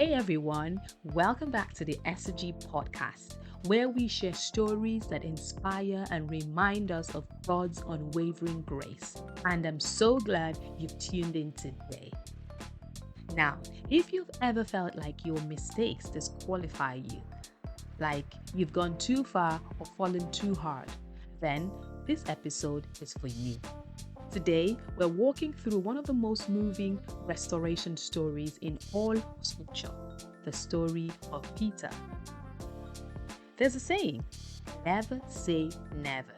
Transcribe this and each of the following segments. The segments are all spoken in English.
Hey everyone, welcome back to the SFG podcast, where we share stories that inspire and remind us of God's unwavering grace. And I'm so glad you've tuned in today. Now, if you've ever felt like your mistakes disqualify you, like you've gone too far or fallen too hard, then this episode is for you. Today, we're walking through one of the most moving restoration stories in all of Scripture, the story of Peter. There's a saying, never say never.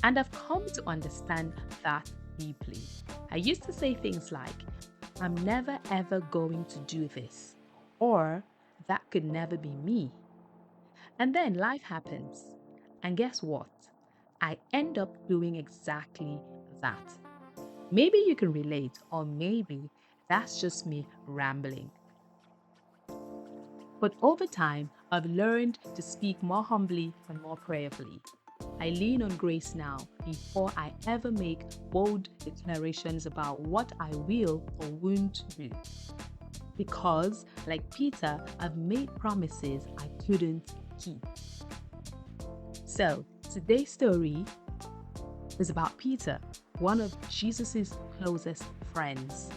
And I've come to understand that deeply. I used to say things like, I'm never ever going to do this, or that could never be me. And then life happens. And guess what? I end up doing exactly that. Maybe you can relate, or maybe that's just me rambling. But over time, I've learned to speak more humbly and more prayerfully. I lean on grace now before I ever make bold declarations about what I will or won't do. Because, like Peter, I've made promises I couldn't keep. So, today's story is about Peter, one of Jesus' closest friends.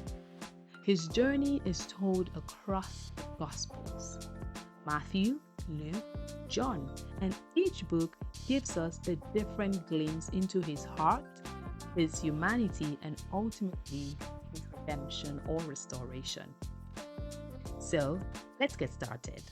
His journey is told across the Gospels: Matthew, Luke, John, and each book gives us a different glimpse into his heart, his humanity, and ultimately his redemption or restoration. So, let's get started.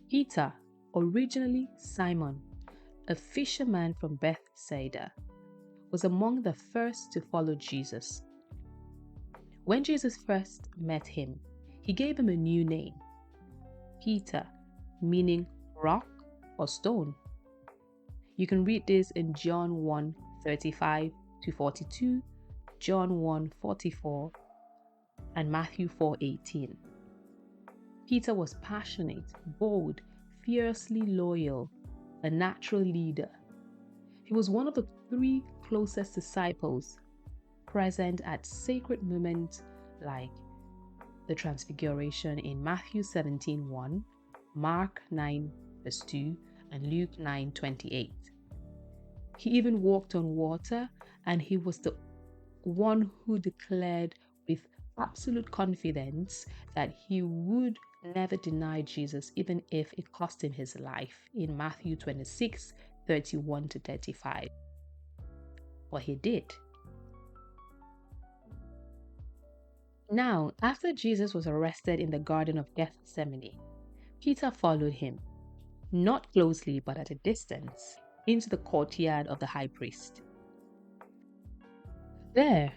Peter, originally Simon, a fisherman from Bethsaida, was among the first to follow Jesus. When Jesus first met him, he gave him a new name, Peter, meaning rock or stone. You can read this in John 1:35-42, John 1:44, and Matthew 4:18. Peter was passionate, bold, fiercely loyal, a natural leader. He was one of the three closest disciples present at sacred moments like the Transfiguration in Matthew 17:1, Mark 9:2, and Luke 9:28. He even walked on water, and he was the one who declared with absolute confidence that he would never deny Jesus even if it cost him his life in Matthew 26:31-35. But he did. Now, after Jesus was arrested in the Garden of Gethsemane, Peter followed him, not closely but at a distance, into the courtyard of the high priest. There,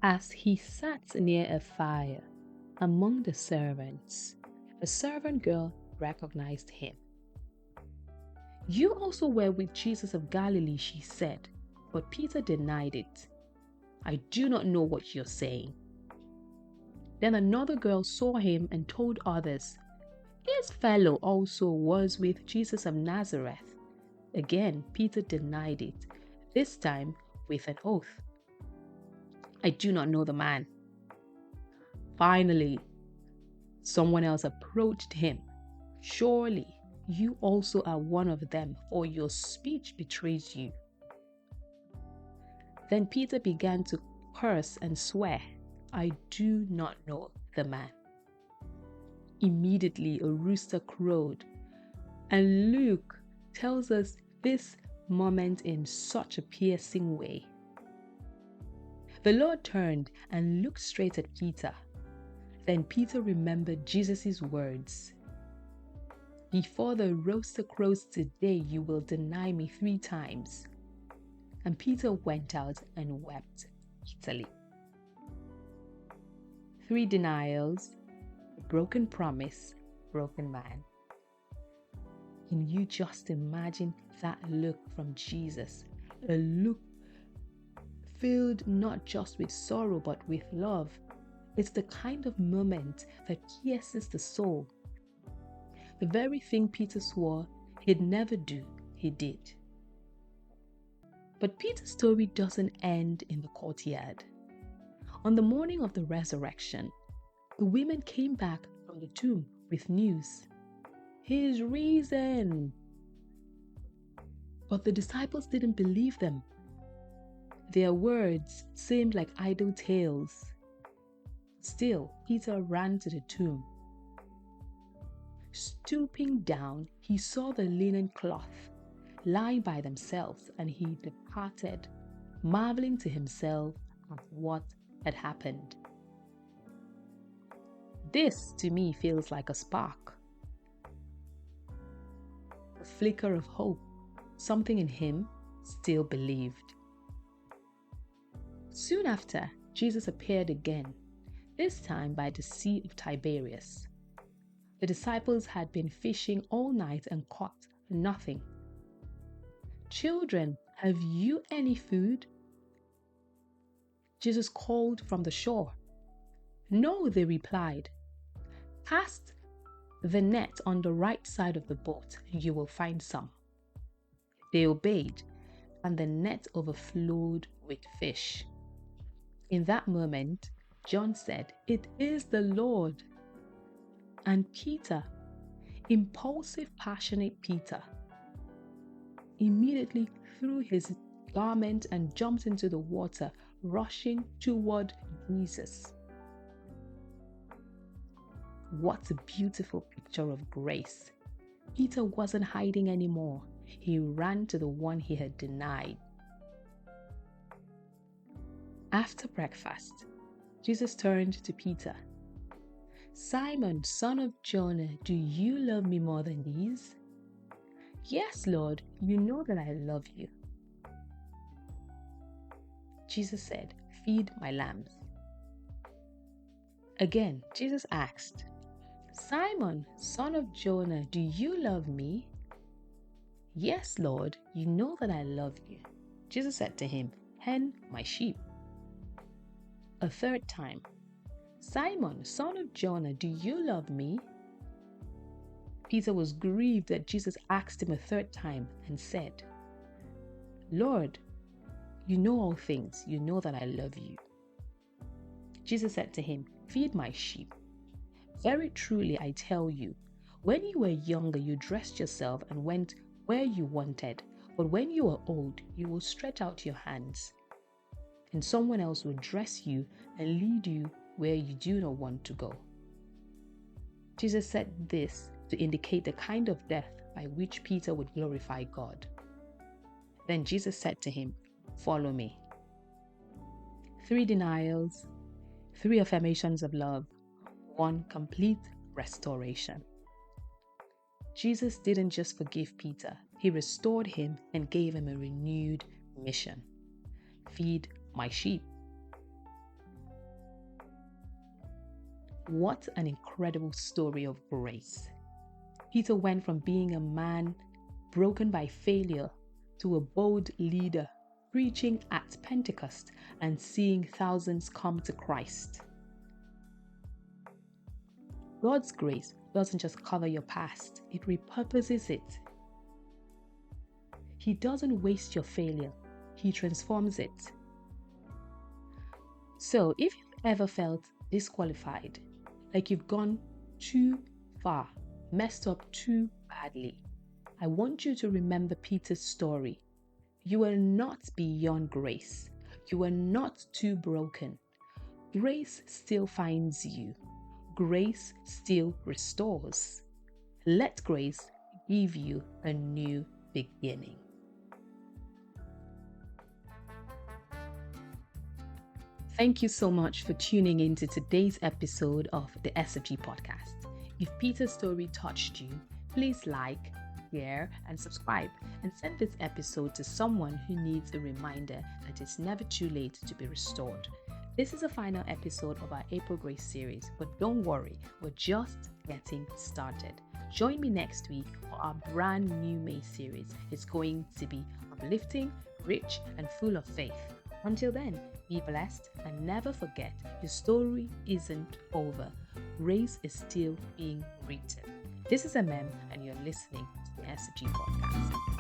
as he sat near a fire among the servants, a servant girl recognized him. "You also were with Jesus of Galilee," she said, but Peter denied it. "I do not know what you're saying." Then another girl saw him and told others, "This fellow also was with Jesus of Nazareth." Again, Peter denied it, this time with an oath. "I do not know the man." Finally, someone else approached him. "Surely you also are one of them, for your speech betrays you." Then Peter began to curse and swear, "I do not know the man." Immediately a rooster crowed, and Luke tells us this moment in such a piercing way. The Lord turned and looked straight at Peter. Then Peter remembered Jesus' words, "Before the rooster crows today, you will deny me 3 times." And Peter went out and wept bitterly. 3 denials, a broken promise, broken man. Can you just imagine that look from Jesus? A look filled not just with sorrow but with love. It's the kind of moment that pierces the soul. The very thing Peter swore he'd never do, he did. But Peter's story doesn't end in the courtyard. On the morning of the resurrection, the women came back from the tomb with news. He's risen! But the disciples didn't believe them. Their words seemed like idle tales. Still, Peter ran to the tomb. Stooping down, he saw the linen cloth lying by themselves, and he departed, marveling to himself at what had happened. This, to me, feels like a spark, a flicker of hope. Something in him still believed. Soon after, Jesus appeared again, this time by the Sea of Tiberias. The disciples had been fishing all night and caught nothing. "Children, have you any food?" Jesus called from the shore. "No," they replied. "Cast the net on the right side of the boat and you will find some." They obeyed, and the net overflowed with fish. In that moment, John said, "It is the Lord." And Peter, impulsive, passionate Peter, immediately threw his garment and jumped into the water, rushing toward Jesus. What a beautiful picture of grace. Peter wasn't hiding anymore. He ran to the one he had denied. After breakfast, Jesus turned to Peter. "Simon, son of Jonah, do you love me more than these?" "Yes, Lord, you know that I love you." Jesus said, "Feed my lambs." Again, Jesus asked, "Simon, son of Jonah, do you love me?" "Yes, Lord, you know that I love you." Jesus said to him, "Tend my sheep." A third time, "Simon, son of Jonah, do you love me?" Peter was grieved that Jesus asked him a third time and said, "Lord, you know all things. You know that I love you." Jesus said to him, "Feed my sheep. Very truly I tell you, when you were younger, you dressed yourself and went where you wanted, but when you are old, you will stretch out your hands, and someone else will dress you and lead you where you do not want to go." Jesus said this to indicate the kind of death by which Peter would glorify God. Then Jesus said to him, "Follow me." 3 denials, 3 affirmations of love, 1 complete restoration. Jesus didn't just forgive Peter, he restored him and gave him a renewed mission. Feed my sheep. What an incredible story of grace. Peter went from being a man broken by failure to a bold leader, preaching at Pentecost and seeing thousands come to Christ. God's grace doesn't just cover your past, it repurposes it. He doesn't waste your failure, he transforms it. So if you've ever felt disqualified, like you've gone too far, messed up too badly, I want you to remember Peter's story. You are not beyond grace. You are not too broken. Grace still finds you. Grace still restores. Let grace give you a new beginning. Thank you so much for tuning in to today's episode of the SFG podcast. If Peter's story touched you, please like, share, and subscribe, and send this episode to someone who needs a reminder that it's never too late to be restored. This is the final episode of our April Grace series, but don't worry, we're just getting started. Join me next week for our brand new May series. It's going to be uplifting, rich, and full of faith. Until then, be blessed and never forget, your story isn't over. Grace is still being written. This is MM and you're listening to the SFG podcast.